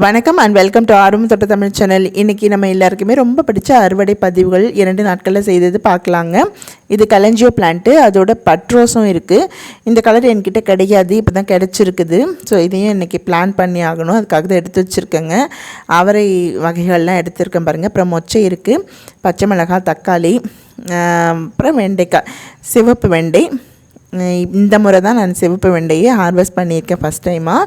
வணக்கம் and welcome to ஆர்வம் தொட்ட தமிழ் சேனல். இன்றைக்கி நம்ம எல்லாருக்குமே ரொம்ப பிடிச்ச அறுவடை பதிவுகள் 2 நாட்களில் செய்தது பார்க்கலாங்க. இது கலஞ்சியோ பிளான்ட்டு, அதோட பட்ரோஸும் இருக்குது. இந்த கலர் என்கிட்ட கிடையாது, இப்போ தான் கிடச்சிருக்குது. ஸோ இதையும் இன்றைக்கி பிளான் பண்ணி ஆகணும், அதுக்காக தான் எடுத்து வச்சுருக்கேங்க. அவரை வகைகள்லாம் எடுத்துருக்கேன் பாருங்கள். அப்புறம் மொச்சை இருக்குது, பச்சை மிளகாய், தக்காளி, அப்புறம் வெண்டைக்காய், சிவப்பு வெண்டை. இந்த முறை தான் நான் சிவப்பு வெண்டையை ஹார்வெஸ்ட் பண்ணியிருக்கேன் ஃபஸ்ட் டைமாக.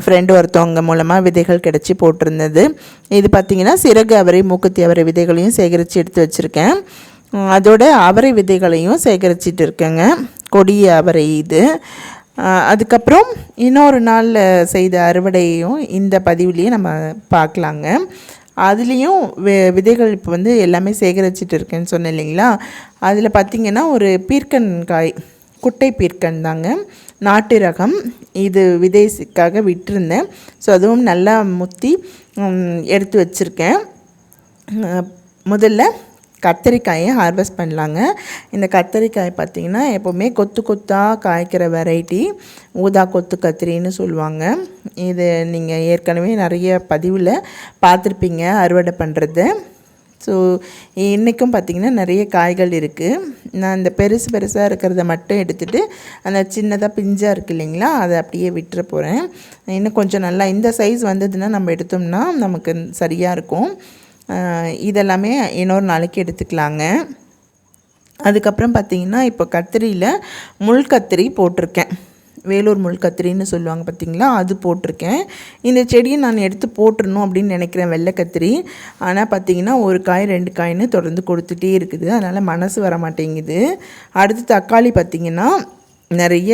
ஃப்ரெண்டு ஒருத்தவங்க மூலமாக விதைகள் கிடச்சி போட்டிருந்தது. இது பார்த்திங்கன்னா சிறகு அவரை, மூக்குத்தி அவரை விதைகளையும் சேகரித்து எடுத்து வச்சுருக்கேன். அதோட அவரை விதைகளையும் சேகரிச்சிட்டு இருக்கேங்க. கொடிய அவரை இது. அதுக்கப்புறம் இன்னொரு நாளில் செய்த அறுவடையையும் இந்த பதிவுலேயே நம்ம பார்க்கலாங்க. அதுலேயும் விதைகள் இப்போ வந்து எல்லாமே சேகரிச்சிட்டு இருக்கேன்னு சொன்னேன் இல்லைங்களா. அதில் பார்த்திங்கன்னா ஒரு பீர்க்கன்காய், குட்டை பீர்க்கன் தாங்க, நாட்டு ரகம். இது விதைக்காக விட்டுருந்தேன். ஸோ அதுவும் நல்லா முத்தி எடுத்து வச்சுருக்கேன். முதல்ல கத்தரிக்காயை ஹார்வெஸ்ட் பண்ணலாங்க. இந்த கத்தரிக்காய் பார்த்திங்கன்னா எப்போவுமே கொத்து கொத்தாக காய்க்கிற வெரைட்டி, ஊதா கொத்து கத்திரின்னு சொல்லுவாங்க. இது நீங்கள் ஏற்கனவே நிறைய பதிவில் பார்த்துருப்பீங்க அறுவடை பண்ணுறது. ஸோ இன்றைக்கும் பார்த்திங்கன்னா நிறைய காய்கள் இருக்குது. நான் இந்த பெருசாக இருக்கிறத மட்டும் எடுத்துகிட்டு அந்த சின்னதாக பிஞ்சாக இருக்குது இல்லைங்களா, அதை அப்படியே விட்டுற போகிறேன். இன்னும் கொஞ்சம் நல்லா இந்த சைஸ் வந்ததுன்னா நம்ம எடுத்தோம்னா நமக்கு சரியாக இருக்கும். இதெல்லாமே இன்னொரு நாளைக்கு எடுத்துக்கலாங்க. அதுக்கப்புறம் பார்த்திங்கன்னா இப்போ கத்திரியில் முள் கத்திரி போட்டிருக்கேன். வேலூர் முள் கத்திரின்னு சொல்லுவாங்க பார்த்திங்களா, அது போட்டிருக்கேன். இந்த செடியை நான் எடுத்து போட்டுடணும் அப்படின்னு நினைக்கிறேன், வெள்ளை கத்திரி. ஆனால் பார்த்திங்கன்னா ஒரு காய் 2 காய்னு தொடர்ந்து கொடுத்துட்டே இருக்குது, அதனால் மனசு வர மாட்டேங்குது. அடுத்து தக்காளி பார்த்திங்கன்னா நிறைய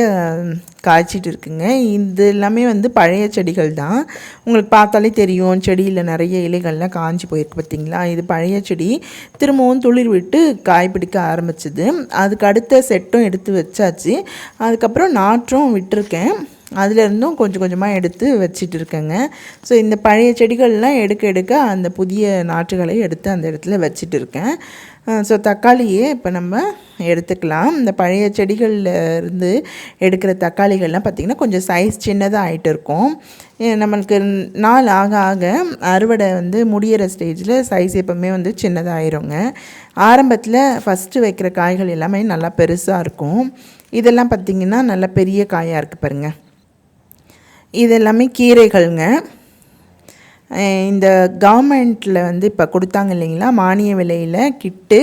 காய்ச்சிட்டு இருக்குங்க. இது எல்லாமே வந்து பழைய செடிகள் தான். உங்களுக்கு பார்த்தாலே தெரியும், செடியில் நிறைய இலைகள்லாம் காஞ்சி போயிருக்கு பார்த்திங்களா. இது பழைய செடி திரும்பவும் துளிர் விட்டு காய் பிடிக்க ஆரம்பிச்சிது. அதுக்கு அடுத்த செட்டும் எடுத்து வச்சாச்சு. அதுக்கப்புறம் நாற்றும் விட்டுருக்கேன், அதிலிருந்தும் கொஞ்சம் கொஞ்சமாக எடுத்து வச்சிட்டு இருக்கேங்க. ஸோ இந்த பழைய செடிகள்லாம் எடுக்க அந்த புதிய நாற்றுகளை எடுத்து அந்த இடத்துல வச்சிட்டு இருக்கேன். ஸோ தக்காளியே இப்போ நம்ம எடுத்துக்கலாம். இந்த பழைய செடிகளில் இருந்து எடுக்கிற தக்காளிகள்லாம் பார்த்திங்கன்னா கொஞ்சம் சைஸ் சின்னதாக ஆகிட்டு இருக்கும். நம்மளுக்கு நாள் ஆக ஆக அறுவடை வந்து முடிகிற ஸ்டேஜில் சைஸ் எப்போவுமே வந்து சின்னதாகிருங்க. ஆரம்பத்தில் ஃபஸ்ட்டு வைக்கிற காய்கள் எல்லாமே நல்லா பெருசாக இருக்கும். இதெல்லாம் பார்த்திங்கன்னா நல்லா பெரிய காயாக இருக்குது பாருங்கள். இதெல்லாமே கீரைகள்ங்க. இந்த கவர்மெண்ட்டில் வந்து இப்போ கொடுத்தாங்க இல்லைங்களா மானிய விலையில் கிட்டு,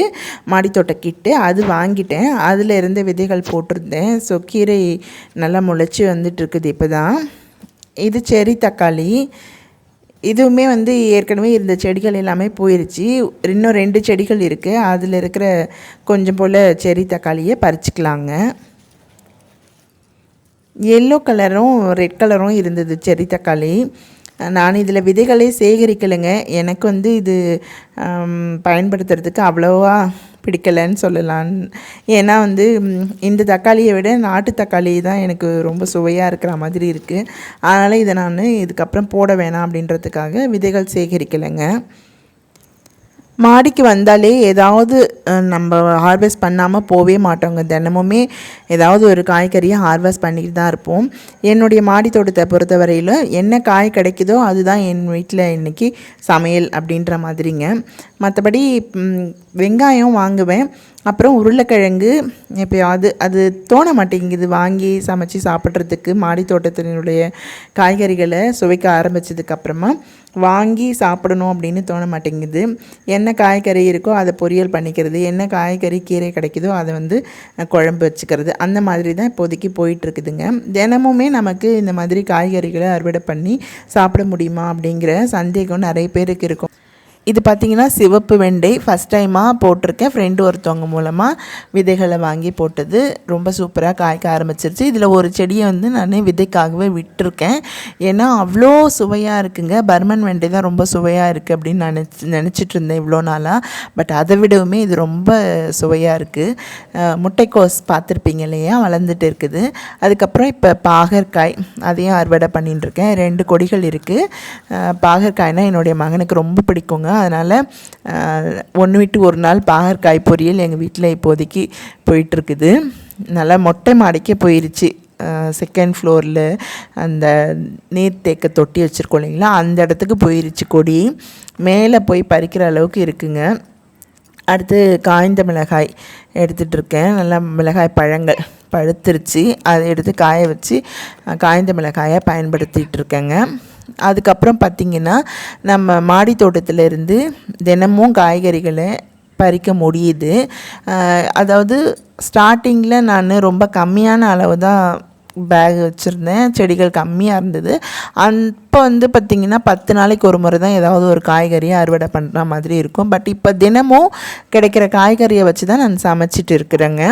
மாடித்தோட்ட கிட்டு, அது வாங்கிட்டேன். அதில் இருந்த விதைகள் போட்டிருந்தேன். ஸோ கீரை நல்லா முளைச்சி வந்துட்டுருக்குது இப்போ தான். இது செரி தக்காளி. இதுவுமே வந்து ஏற்கனவே இருந்த செடிகள் எல்லாமே போயிடுச்சு. இன்னும் 2 செடிகள் இருக்குது. அதில் இருக்கிற கொஞ்சம் போல் செரி தக்காளியை பறிச்சிக்கலாங்க. எல்லோ கலரும் ரெட் கலரும் இருந்தது செரி தக்காளி. நான் இதில் விதைகளே சேகரிக்கலைங்க. எனக்கு வந்து இது பயன்படுத்துறதுக்கு அவ்வளோவா பிடிக்கலைன்னு சொல்லலாம். ஏன்னா வந்து இந்த தக்காளியை விட நாட்டு தக்காளி தான் எனக்கு ரொம்ப சுவையாக இருக்கிற மாதிரி இருக்குது. அதனால் இதை நான் இதுக்கப்புறம் போட வேணாம் அப்படின்றதுக்காக விதைகள் சேகரிக்கலைங்க. மாடிக்கு வந்தாலே ஏதாவது நம்ம ஹார்வெஸ்ட் பண்ணாமல் போவே மாட்டோங்க. தினமுமே ஏதாவது ஒரு காய்கறியை ஹார்வெஸ்ட் பண்ணிட்டு தான் இருப்போம். என்னுடைய மாடி தோட்டத்தை பொறுத்த வரையில் என்ன காய் கிடைக்குதோ அதுதான் என் வீட்டில் இன்றைக்கி சமையல் அப்படின்ற மாதிரிங்க. மற்றபடி வெங்காயம் வாங்குவேன், அப்புறம் உருளைக்கிழங்கு எப்போயாவது, அது தோண மாட்டேங்குது வாங்கி சமைச்சு சாப்பிட்றதுக்கு. மாடி தோட்டத்தினுடைய காய்கறிகளை சுவைக்க ஆரம்பித்ததுக்கப்புறமா வாங்கி சாப்பிடணும் அப்படின்னு தோண மாட்டேங்குது. என்ன காய்கறி இருக்கோ அதை பொரியல் பண்ணிக்கிறது, என்ன காய்கறி கீரை கிடைக்குதோ அதை வந்து குழம்பு வச்சுக்கிறது, அந்த மாதிரி தான் இப்போதைக்கு போயிட்டுருக்குதுங்க. தினமுமே நமக்கு இந்த மாதிரி காய்கறிகளை அறுவடை பண்ணி சாப்பிட முடியுமா அப்படிங்கிற சந்தேகம் நிறைய பேருக்கு இருக்கும். இது பார்த்திங்கன்னா சிவப்பு வெண்டை ஃபஸ்ட் டைமாக போட்டிருக்கேன். ஃப்ரெண்டு ஒருத்தவங்க மூலமாக விதைகளை வாங்கி போட்டது ரொம்ப சூப்பராக காய்க்க ஆரம்பிச்சிருச்சு. இதில் ஒரு செடியை வந்து நான் விதைக்காகவே விட்டுருக்கேன். ஏன்னா அவ்வளோ சுவையாக இருக்குங்க. பர்மன் வெண்டை தான் ரொம்ப சுவையாக இருக்குது அப்படின்னு நினச்சிட்டு இருந்தேன் இவ்வளோ நாளாக. பட் அதை விடவுமே இது ரொம்ப சுவையாக இருக்குது. முட்டைக்கோஸ் பார்த்துருப்பீங்க இல்லையா, வளர்ந்துட்டு இருக்குது. அதுக்கப்புறம் இப்போ பாகற்காய், அதையும் அறுவடை பண்ணிட்டுருக்கேன். 2 கொடிகள் இருக்குது. பாகற்காய்னால் என்னுடைய மகனுக்கு ரொம்ப பிடிக்குங்க. அதனால் ஒன்று விட்டு ஒரு நாள் பாகற்காய் பொரியல் எங்கள் வீட்டில் இப்போதைக்கு போயிட்டுருக்குது. நல்லா மொட்டை மாடிக்கே போயிடுச்சு. செகண்ட் ஃப்ளோரில் அந்த நீர்த்தேக்க தொட்டி வச்சுருக்கோம் இல்லைங்களா, அந்த இடத்துக்கு போயிருச்சு கொடி. மேலே போய் பறிக்கிற அளவுக்கு இருக்குங்க. அடுத்து காய்ந்த மிளகாய் எடுத்துகிட்ருக்கேன். நல்லா மிளகாய் பழங்கள் பழுத்துருச்சு, அதை எடுத்து காய வச்சு காய்ந்த மிளகாயை பயன்படுத்திகிட்ருக்கேங்க. அதுக்கப்புறம் பார்த்திங்கன்னா, நம்ம மாடி தோட்டத்திலேருந்து தினமும் காய்கறிகளை பறிக்க முடியுது. அதாவது ஸ்டார்டிங்கில் நான் ரொம்ப கம்மியான அளவு தான் பேக் வச்சுருந்தேன், செடிகள் கம்மியாக இருந்தது. அப்போ வந்து பார்த்திங்கன்னா 10 நாளைக்கு ஒரு முறை தான் ஏதாவது ஒரு காய்கறியை அறுவடை பண்ணுற மாதிரி இருக்கும். பட் இப்போ தினமும் கிடைக்கிற காய்கறியை வச்சு தான் நான் சமைச்சிட்டு இருக்கிறேங்க.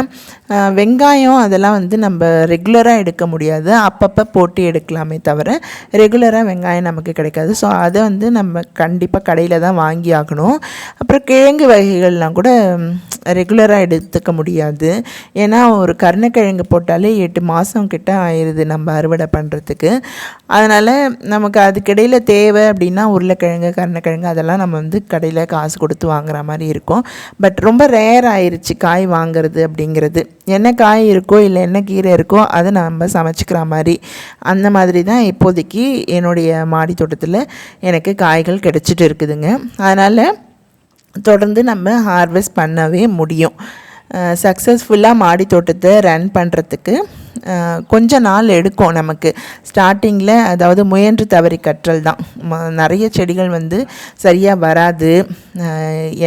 வெங்காயம் அதெல்லாம் வந்து நம்ம ரெகுலராக எடுக்க முடியாது, அப்பப்போ போட்டு எடுக்கலாமே தவிர ரெகுலராக வெங்காயம் நமக்கு கிடைக்காது. ஸோ அதை வந்து நம்ம கண்டிப்பாக கடையில் தான் வாங்கி ஆகணும். அப்புறம் கிழங்கு வகைகள்லாம் கூட ரெகுலராக எடுத்துக்க முடியாது. ஏன்னா ஒரு கருணக்கிழங்கு போட்டாலே 8 மாதம் கிட்ட ஆயிடுது நம்ம அறுவடை பண்ணுறதுக்கு. அதனால் நமக்கு அதுக்கிடையில் தேவை அப்படின்னா உருளைக்கிழங்கு, கருணக்கிழங்கு அதெல்லாம் நம்ம வந்து கடையில் காசு கொடுத்து வாங்குற மாதிரி இருக்கும். பட் ரொம்ப ரேர் ஆயிடுச்சு காய் வாங்கிறது அப்படிங்கிறது. என்ன காய் இருக்கோ இல்லை என்ன கீரை இருக்கோ அதை நம்ம சமைச்சிக்கிற மாதிரி, அந்த மாதிரி தான் இப்போதைக்கு என்னுடைய மாடி தோட்டத்தில் எனக்கு காய்கள் கிடச்சிட்டு இருக்குதுங்க. அதனால் தொடர்ந்து நம்ம ஹார்வெஸ்ட் பண்ணவே முடியும். சக்ஸஸ்ஃபுல்லாக மாடி தோட்டத்தை ரன் பண்ணுறதுக்கு கொஞ்ச நாள் எடுக்கும் நமக்கு ஸ்டார்டிங்கில். அதாவது முயன்று தவறி கற்றல் தான். நிறைய செடிகள் வந்து சரியாக வராது,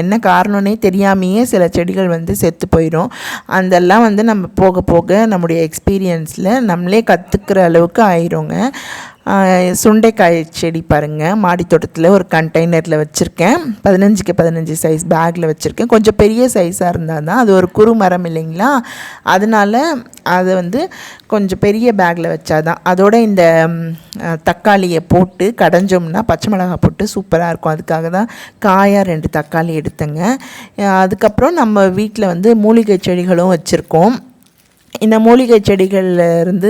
என்ன காரணம்னே தெரியாமையே சில செடிகள் வந்து செத்து போயிடும். அதெல்லாம் வந்து நம்ம போக போக நம்முடைய எக்ஸ்பீரியன்ஸில் நம்மளே கற்றுக்கிற அளவுக்கு ஆயிடுங்க. சுண்டைக்காய் செடி பாருங்கள், மாடி தோட்டத்தில் ஒரு கண்டெய்னரில் வச்சுருக்கேன். 15க்கு 15 சைஸ் பேக்கில் வச்சுருக்கேன். கொஞ்சம் பெரிய சைஸாக இருந்தால் தான், அது ஒரு குறு மரம் இல்லைங்களா, அதனால் அதை வந்து கொஞ்சம் பெரிய பேக்கில் வச்சாதான். அதோட இந்த தக்காளியை போட்டு கடைஞ்சோம்னா பச்சை மிளகாய் போட்டு சூப்பராக இருக்கும். அதுக்காக தான் காயாக 2 தக்காளி எடுத்தேங்க. அதுக்கப்புறம் நம்ம வீட்டில் வந்து மூலிகை செடிகளும் வச்சுருக்கோம். இந்த மூலிகை செடிகள்லேருந்து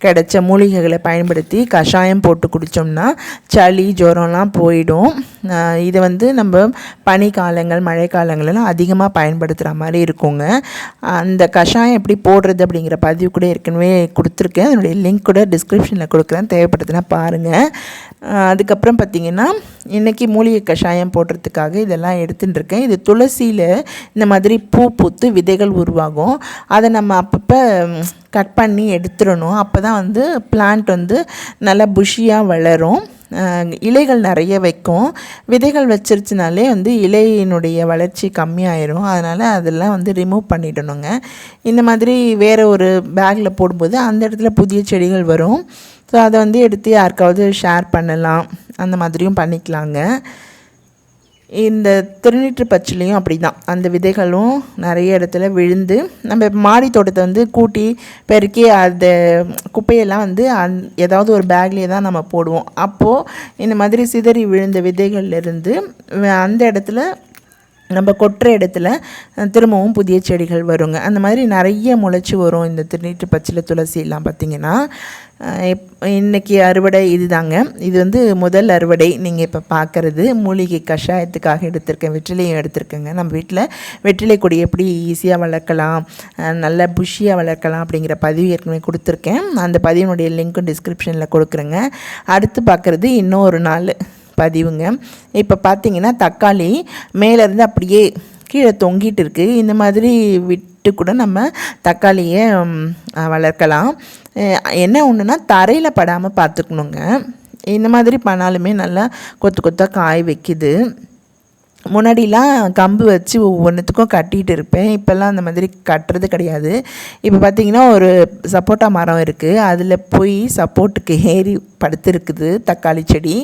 கிடைச்ச மூலிகைகளை பயன்படுத்தி கஷாயம் போட்டு குடித்தோம்னா சளி ஜுரம்லாம் போயிடும். இதை வந்து நம்ம பனி காலங்கள் மழை காலங்களெல்லாம் அதிகமாக பயன்படுத்துகிற மாதிரி இருக்குங்க. அந்த கஷாயம் எப்படி போடுறது அப்படிங்கிற பதிவு கூட ஏற்கனவே கொடுத்துருக்கேன். அதனுடைய லிங்க் கூட டிஸ்கிரிப்ஷனில் கொடுக்குறேன், தேவைப்படுதுன்னா பாருங்கள். அதுக்கப்புறம் பார்த்திங்கன்னா, இன்றைக்கி மூலிகை கஷாயம் போடுறதுக்காக இதெல்லாம் எடுத்துட்டுருக்கேன். இது துளசியில் இந்த மாதிரி பூ பூத்து விதைகள் உருவாகும். அதை நம்ம அப்பப்போ கட் பண்ணி எடுத்துடணும். அப்போ தான் வந்து பிளான்ட் வந்து நல்லா புஷியாக வளரும், இலைகள் நிறைய வைக்கும். விதைகள் வச்சிருச்சுனாலே வந்து இலையினுடைய வளர்ச்சி கம்மியாயிரும். அதனால் அதெல்லாம் வந்து ரிமூவ் பண்ணிடணுங்க. இந்த மாதிரி வேறு ஒரு பேக்கில் போடும்போது அந்த இடத்துல புதிய செடிகள் வரும். ஸோ அதை வந்து எடுத்து யாருக்காவது ஷேர் பண்ணலாம், அந்த மாதிரியும் பண்ணிக்கலாங்க. இந்த திருநீற்று பச்சிலையும் அப்படி தான், அந்த விதைகளும் நிறைய இடத்துல விழுந்து நம்ம மாடி தோட்டத்தை வந்து கூட்டி பெருக்கி அந்த குப்பையெல்லாம் வந்து ஏதாவது ஒரு பேக்லேயே தான் நம்ம போடுவோம். அப்போது இந்த மாதிரி சிதறி விழுந்த விதைகள்லேருந்து அந்த இடத்துல நம்ம கொட்டுற இடத்துல திரும்பவும் புதிய செடிகள் வருங்க. அந்த மாதிரி நிறைய முளைச்சி வரும். இந்த திருநீற்று பச்சிலை துளசி எல்லாம் பார்த்திங்கன்னா இன்றைக்கி அறுவடை இது தாங்க. இது வந்து முதல் அறுவடை நீங்கள் இப்போ பார்க்குறது. மூலிகை கஷாயத்துக்காக எடுத்திருக்கேன், வெற்றிலையும் எடுத்திருக்கேங்க. நம்ம வீட்டில் வெற்றிலை கொடி எப்படி ஈஸியாக வளர்க்கலாம், நல்ல புஷியாக வளர்க்கலாம் அப்படிங்கிற பதிவு ஏற்கனவே கொடுத்துருக்கேன். அந்த பதிவினுடைய லிங்க்கும் டிஸ்கிரிப்ஷனில் கொடுக்குறேங்க. அடுத்து பார்க்குறது இன்னொரு நாள் பதிவுங்க. இப்போ பார்த்திங்கன்னா தக்காளி மேலேருந்து அப்படியே கீழே தொங்கிட்டு இருக்குது. இந்த மாதிரி விட்டு கூட நம்ம தக்காளியை வளர்க்கலாம். என்ன ஒன்றுனா தரையில் படாமல் பார்த்துக்கணுங்க. இந்த மாதிரி பண்ணாலுமே நல்லா கொத்து கொத்தாக காய் வைக்குது. முன்னாடிலாம் கம்பு வச்சு ஒவ்வொன்றுத்துக்கும் கட்டிகிட்டு இருப்பேன். இப்போல்லாம் அந்த மாதிரி கட்டுறது கிடையாது. இப்போ பார்த்திங்கன்னா ஒரு சப்போட்டா மரம் இருக்குது, அதில் போய் சப்போர்ட்டுக்கு ஏறி படுத்துருக்குது தக்காளி செடி.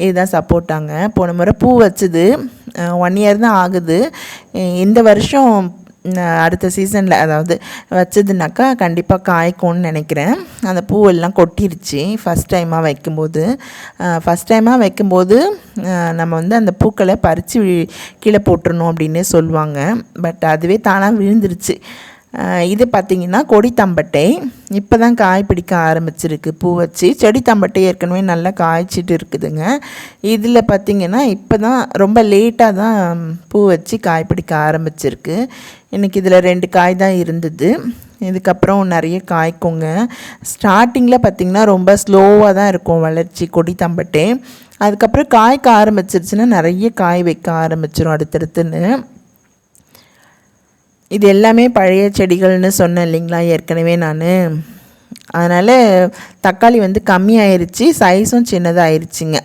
இதுதான் சப்போட்டாங்க. போன முறை பூ வச்சுது, 1 இயர் தான் ஆகுது. இந்த வருஷம் அடுத்த சீசனில் அதாவது வச்சதுனாக்கா கண்டிப்பாக காய்க்கும்னு நினைக்கிறேன். அந்த பூவெல்லாம் கொட்டிருச்சு ஃபஸ்ட் டைமாக வைக்கும்போது நம்ம வந்து அந்த பூக்களை பறித்து கீழே போட்டுறணும் அப்படின்னே சொல்லுவாங்க. பட் அதுவே தானாக விழுந்துருச்சு. இது பார்த்திங்கன்னா கொடி தம்பட்டை இப்போ தான் காய் பிடிக்க ஆரம்பிச்சிருக்கு. பூ வச்சு செடி தம்பட்டை ஏற்கனவே நல்லா காய்ச்சிட்டு இருக்குதுங்க. இதில் பார்த்திங்கன்னா இப்போ தான் ரொம்ப லேட்டாக தான் பூ வச்சு காய் பிடிக்க ஆரம்பிச்சிருக்கு. இன்றைக்கி இதில் 2 காய் தான் இருந்தது. இதுக்கப்புறம் நிறைய காய்க்குங்க. ஸ்டார்டிங்கில் பார்த்திங்கன்னா ரொம்ப ஸ்லோவாக தான் இருக்கும் வளர்ச்சி கொடி தம்பட்டே. அதுக்கப்புறம் காய்க்க ஆரம்பிச்சிருச்சுன்னா நிறைய காய் வைக்க ஆரம்பிச்சிடும் அடுத்தடுத்துன்னு. இது எல்லாமே பழைய செடிகள்னு சொன்னேன் இல்லைங்களா ஏற்கனவே நான். அதனால் தக்காளி வந்து கம்மியாயிருச்சு, சைஸும் சின்னதாகிருச்சிங்க.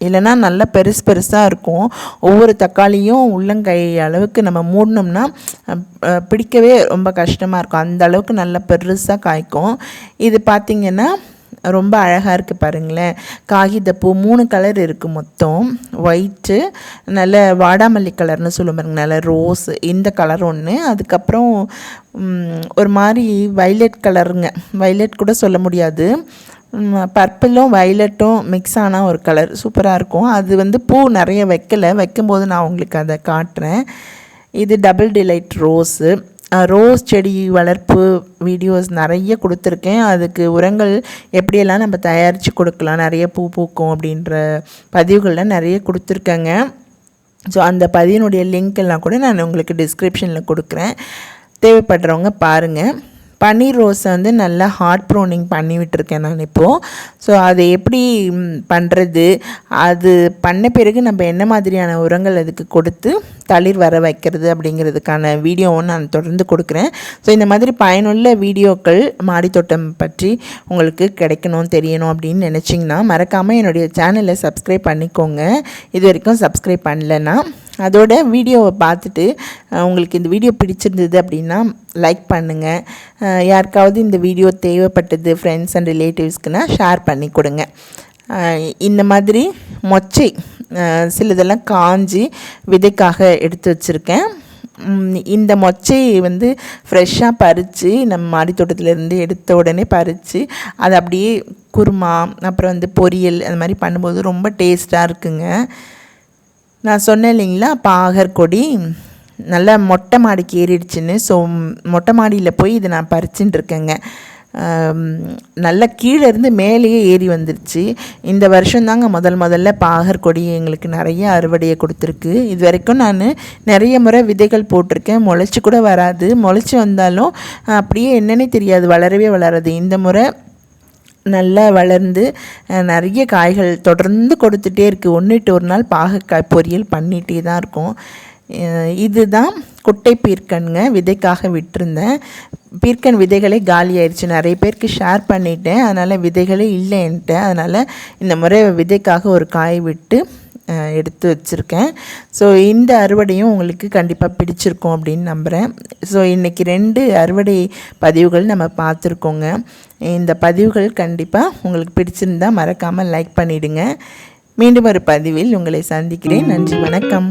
இல்லைன்னா நல்லா பெருசாக இருக்கும். ஒவ்வொரு தக்காளியும் உள்ளங்கை அளவுக்கு நம்ம மூடினோம்னா பிடிக்கவே ரொம்ப கஷ்டமாக இருக்கும். அந்த அளவுக்கு நல்லா பெருசாக காய்க்கும். இது பார்த்திங்கன்னா ரொம்ப அழகாக இருக்குது பாருங்களேன். காகிதப்பூ 3 கலர் இருக்குது மொத்தம். ஒயிட்டு, நல்ல வாடாமல்லி கலர்னு சொல்லுவோம் பாருங்க, நல்ல ரோஸ் இந்த கலர் ஒன்று. அதுக்கப்புறம் ஒரு மாதிரி வைலட் கலருங்க, வைலட் கூட சொல்ல முடியாது, பர்பிளும் வைலட்டும் மிக்ஸ் ஆன ஒரு கலர் சூப்பராக இருக்கும். அது வந்து பூ நிறைய வைக்கலை, வைக்கும்போது நான் உங்களுக்கு அதை காட்டுறேன். இது டபுள் டிலைட் ரோஸு. ரோஸ் செடி வளர்ப்பு வீடியோஸ் நிறைய கொடுத்துருக்கேன். அதுக்கு உரங்கள் எப்படியெல்லாம் நம்ம தயாரித்து கொடுக்கலாம், நிறைய பூ பூக்கும் அப்படின்ற பதிவுகள்லாம் நிறைய கொடுத்துருக்கேங்க. ஸோ அந்த பதிவினுடைய லிங்க் எல்லாம் கூட நான் உங்களுக்கு டிஸ்கிரிப்ஷனில் கொடுக்குறேன், தேவைப்படுறவங்க பாருங்கள். பன்னீர் ரோஸை வந்து நல்லா ஹாட் ப்ரௌனிங் பண்ணி விட்டுருக்கேன் நான் இப்போது. ஸோ அதை எப்படி பண்ணுறது, அது பண்ண பிறகு நம்ம என்ன மாதிரியான உரங்கள் அதுக்கு கொடுத்து தளிர் வர வைக்கிறது அப்படிங்கிறதுக்கான வீடியோவும் நான் தொடர்ந்து கொடுக்குறேன். ஸோ இந்த மாதிரி பயனுள்ள வீடியோக்கள் மாடித்தோட்டம் பற்றி உங்களுக்கு கிடைக்கணும், தெரியணும் அப்படின்னு நினச்சிங்கன்னா மறக்காமல் என்னுடைய சேனலை சப்ஸ்கிரைப் பண்ணிக்கோங்க, இது வரைக்கும் சப்ஸ்கிரைப் பண்ணலைன்னா. அதோட வீடியோவை பார்த்துட்டு உங்களுக்கு இந்த வீடியோ பிடிச்சிருந்தது அப்படின்னா லைக் பண்ணுங்கள். யாருக்காவது இந்த வீடியோ தேவைப்பட்டது ஃப்ரெண்ட்ஸ் அண்ட் ரிலேட்டிவ்ஸ்க்குன்னா ஷேர் பண்ணி கொடுங்க. இந்த மாதிரி மொச்சை சிலதெல்லாம் காஞ்சி விதைக்காக எடுத்து வச்சுருக்கேன். இந்த மொச்சை வந்து ஃப்ரெஷ்ஷாக பறித்து நம்ம மாடித்தோட்டத்திலேருந்து எடுத்த உடனே பறித்து அதை அப்படியே குருமா அப்புறம் வந்து பொரியல் அந்த மாதிரி பண்ணும்போது ரொம்ப டேஸ்ட்டாக இருக்குங்க. நான் சொன்னேன் இல்லைங்களா, பாகற்கொடி நல்லா மொட்டை மாடிக்கு ஏறிடுச்சுன்னு. ஸோ மொட்டை மாடியில் போய் இதை நான் பறிச்சுட்டு இருக்கேங்க. நல்லா கீழே இருந்து மேலேயே ஏறி வந்துருச்சு. இந்த வருஷம்தாங்க முதல்ல பாகற்கொடி எங்களுக்கு நிறைய அறுவடையை கொடுத்துருக்கு. இது வரைக்கும் நான் நிறைய முறை விதைகள் போட்டிருக்கேன், முளைச்சி கூட வராது. முளைச்சி வந்தாலும் அப்படியே என்னன்னே தெரியாது, வளரவே வளராது. இந்த முறை நல்லா வளர்ந்து நிறைய காய்கள் தொடர்ந்து கொடுத்துட்டே இருக்குது. ஒன்றுட்டு ஒரு நாள் பாகக்காய் பொரியல் பண்ணிகிட்டே தான் இருக்கும். இதுதான் குட்டை பீர்க்கன்ங்க, விதைக்காக விட்டுருந்தேன். பீர்க்கன் விதைகளே காலி ஆயிடுச்சு, நிறைய பேருக்கு ஷேர் பண்ணிட்டேன், அதனால் விதைகளே இல்லைன்ட்டேன். அதனால் இந்த முறை விதைக்காக ஒரு காய் விட்டு எடுத்து வச்சுருக்கேன். ஸோ இந்த அறுவடையும் உங்களுக்கு கண்டிப்பாக பிடிச்சிருக்கும் அப்படின்னு நம்புகிறேன். ஸோ இன்றைக்கி 2 அறுவடை பதிவுகள் நம்ம பார்த்துருக்கோங்க. இந்த பதிவுகள் கண்டிப்பாக உங்களுக்கு பிடிச்சிருந்தால் மறக்காமல் லைக் பண்ணிவிடுங்க. மீண்டும் ஒரு பதிவில் உங்களை சந்திக்கிறேன். நன்றி, வணக்கம்.